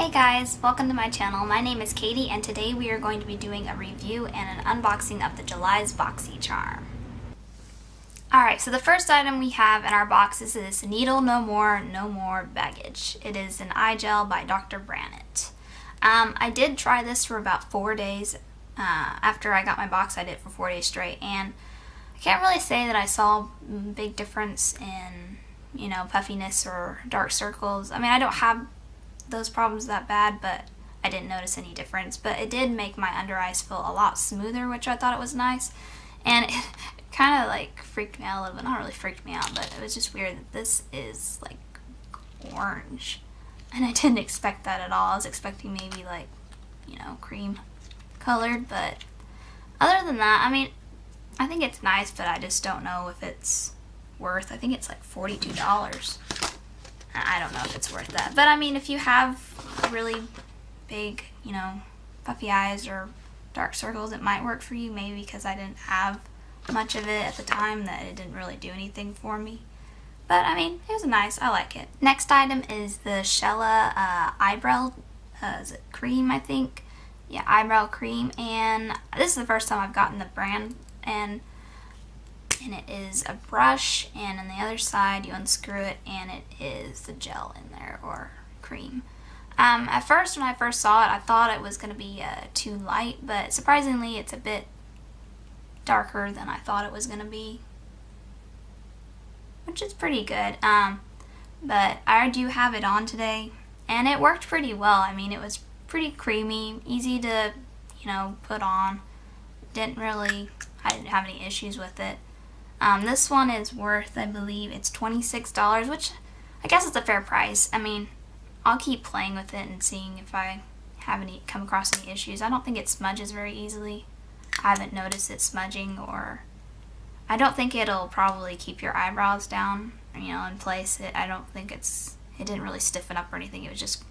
Hey guys, welcome to my channel. My name is Katie and today we are going to be doing a review and an unboxing of the July's Boxycharm. Alright, so the first item we have in our box is this Needle No More, No More Baggage. It is an eye gel by Dr. Brandt. I did try this for about 4 days. After I got my box, I did it for 4 days straight, and I can't really say that I saw a big difference in, puffiness or dark circles. I mean, I don't have those problems that bad, but I didn't notice any difference. But it did make my under eyes feel a lot smoother, which I thought it was nice. And it kind of like freaked me out a little bit. Not really freaked me out, but it was just weird that this is like orange. And I didn't expect that at all. I was expecting maybe like, cream colored, but other than that, I mean, I think it's nice, but I just don't know if it's worth, I think it's like $42. I don't know if it's worth that. But I mean, if you have really big, puffy eyes or dark circles, it might work for you, maybe because I didn't have much of it at the time, that it didn't really do anything for me. But I mean, it was nice. I like it. Next item is the Chella Eyebrow is it cream, I think. Yeah, eyebrow cream. And this is the first time I've gotten the brand, and it is a brush, and on the other side you unscrew it and it is the gel in there, or cream. At first, when I first saw it, I thought it was going to be too light, but surprisingly it's a bit darker than I thought it was going to be, which is pretty good. But I do have it on today and it worked pretty well. I mean, it was pretty creamy, easy to put on. I didn't have any issues with it. This one is worth, I believe, it's $26, which I guess is a fair price. I mean, I'll keep playing with it and seeing if I come across any issues. I don't think it smudges very easily. I haven't noticed it smudging, or I don't think it'll probably keep your eyebrows down, in place. I don't think it didn't really stiffen up or anything. It was just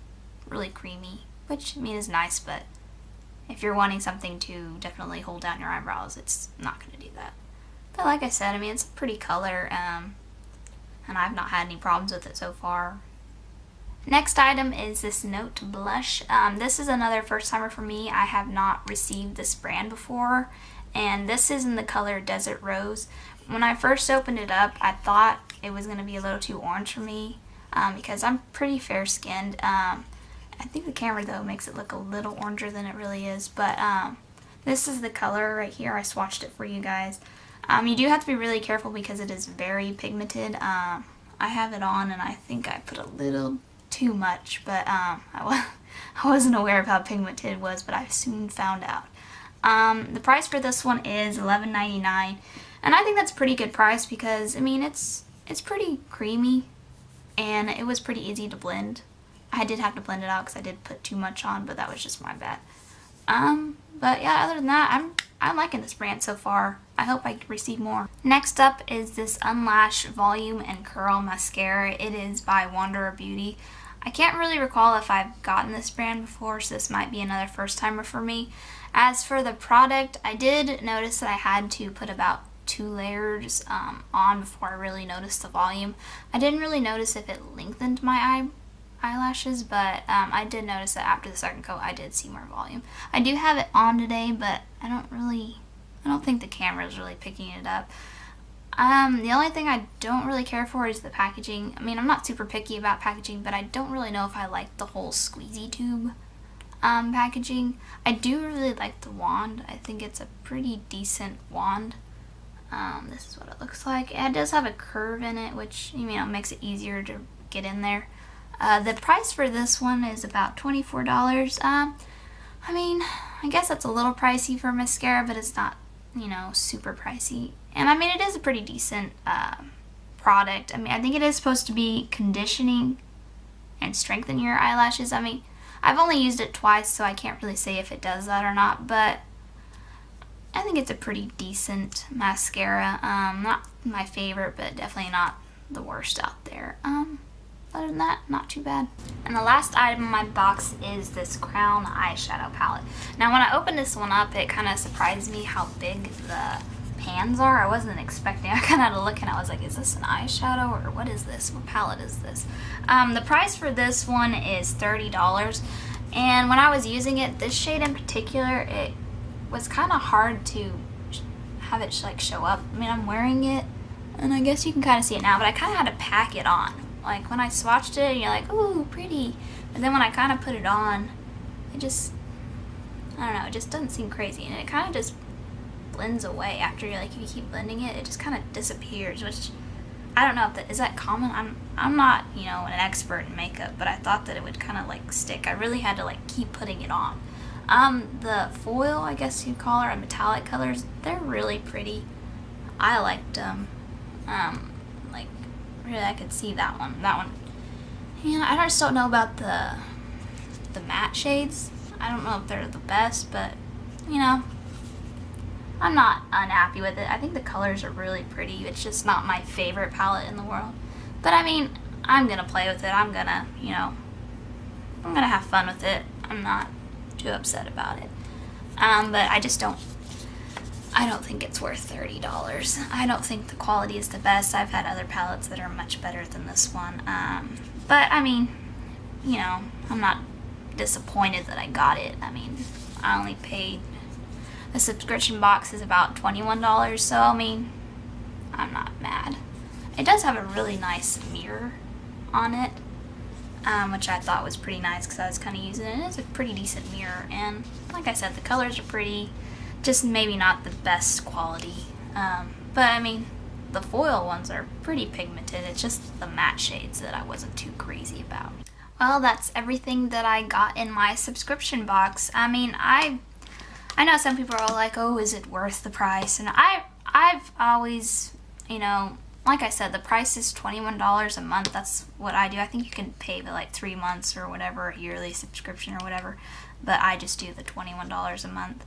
really creamy, which I mean is nice, but if you're wanting something to definitely hold down your eyebrows, it's not going to do that. But like I said, I mean, it's a pretty color, and I've not had any problems with it so far. Next item is this Note Blush. This is another first timer for me. I have not received this brand before, and this is in the color Desert Rose. When I first opened it up, I thought it was going to be a little too orange for me, because I'm pretty fair skinned. I think the camera though makes it look a little oranger than it really is, but this is the color right here. I swatched it for you guys. You do have to be really careful because it is very pigmented. I have it on and I think I put a little too much, but I wasn't aware of how pigmented it was, but I soon found out. The price for this one is $11.99, and I think that's a pretty good price because, I mean, it's pretty creamy and it was pretty easy to blend. I did have to blend it out because I did put too much on, but that was just my bad. But yeah, other than that, I'm liking this brand so far. I hope I receive more. Next up is this Unlashed Volume and Curl Mascara. It is by Wanderer Beauty. I can't really recall if I've gotten this brand before, so this might be another first timer for me. As for the product, I did notice that I had to put about 2 layers on before I really noticed the volume. I didn't really notice if it lengthened my eyelashes, but I did notice that after the second coat I did see more volume. I do have it on today, but I don't think the camera is really picking it up. The only thing I don't really care for is the packaging. I mean, I'm not super picky about packaging, but I don't really know if I like the whole squeezy tube packaging. I do really like the wand. I think it's a pretty decent wand. This is what it looks like. It does have a curve in it, which makes it easier to get in there. The price for this one is about $24. I mean, I guess that's a little pricey for mascara, but it's not, super pricey. And I mean, it is a pretty decent product. I mean, I think it is supposed to be conditioning and strengthen your eyelashes. I mean, I've only used it twice, so I can't really say if it does that or not, but I think it's a pretty decent mascara. Not my favorite, but definitely not the worst out there. Other than that, not too bad. And the last item in my box is this Crown eyeshadow palette. Now, when I opened this one up, it kind of surprised me how big the pans are. I wasn't expecting. I kind of had to look and I was like, is this an eyeshadow or what is this? What palette is this? The price for this one is $30. And when I was using it, this shade in particular, it was kind of hard to have it like show up. I mean, I'm wearing it and I guess you can kind of see it now, but I kind of had to pack it on. Like when I swatched it, you're like, ooh, pretty. But then when I kind of put it on, it just, I don't know, it just doesn't seem crazy. And it kind of just blends away after you if you keep blending it, it just kind of disappears, which I don't know if that is that common. I'm not, you know, an expert in makeup, but I thought that it would kind of like stick. I really had to like keep putting it on. The foil, I guess you'd call her, metallic colors, they're really pretty. I liked them. Like really I could see that one. And I just don't know about the matte shades. I don't know if they're the best, but you know, I'm not unhappy with it. I think the colors are really pretty. It's just not my favorite palette in the world. But I mean, I'm gonna play with it. I'm gonna, you know, I'm gonna have fun with it. I'm not too upset about it. But I just don't think it's worth $30. I don't think the quality is the best. I've had other palettes that are much better than this one. But I mean, you know, I'm not disappointed that I got it. I mean, I only paid, the subscription box is about $21, so I mean, I'm not mad. It does have a really nice mirror on it, which I thought was pretty nice because I was kind of using it. It is a pretty decent mirror, and like I said, the colors are pretty, just maybe not the best quality. But I mean, the foil ones are pretty pigmented. It's just the matte shades that I wasn't too crazy about. Well, that's everything that I got in my subscription box. I mean, I know some people are all like, oh, is it worth the price? And I've always, you know, like I said, the price is $21 a month. That's what I do. I think you can pay the like 3 months or whatever, a yearly subscription or whatever, but I just do the $21 a month.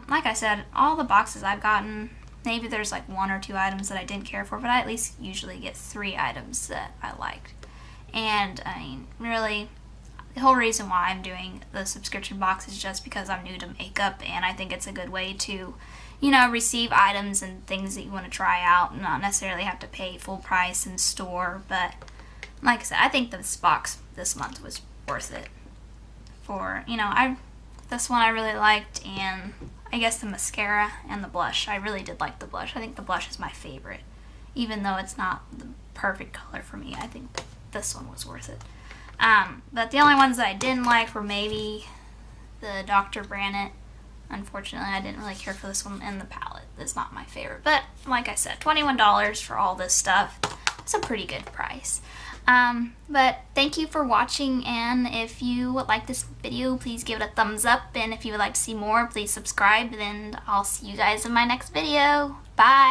Like I said, all the boxes I've gotten, maybe there's like 1 or 2 items that I didn't care for, but I at least usually get 3 items that I liked. And I mean, really, the whole reason why I'm doing the subscription box is just because I'm new to makeup, and I think it's a good way to, you know, receive items and things that you want to try out and not necessarily have to pay full price in store. But like I said, I think this box this month was worth it. For, you know, this one I really liked, and I guess the mascara and the blush. I really did like the blush. I think the blush is my favorite. Even though it's not the perfect color for me, I think this one was worth it. But the only ones that I didn't like were maybe the Dr. Brandt. Unfortunately, I didn't really care for this one, and the palette is not my favorite. But like I said, $21 for all this stuff is a pretty good price. But thank you for watching, and if you like this video, please give it a thumbs up, and if you would like to see more, please subscribe, and I'll see you guys in my next video. Bye!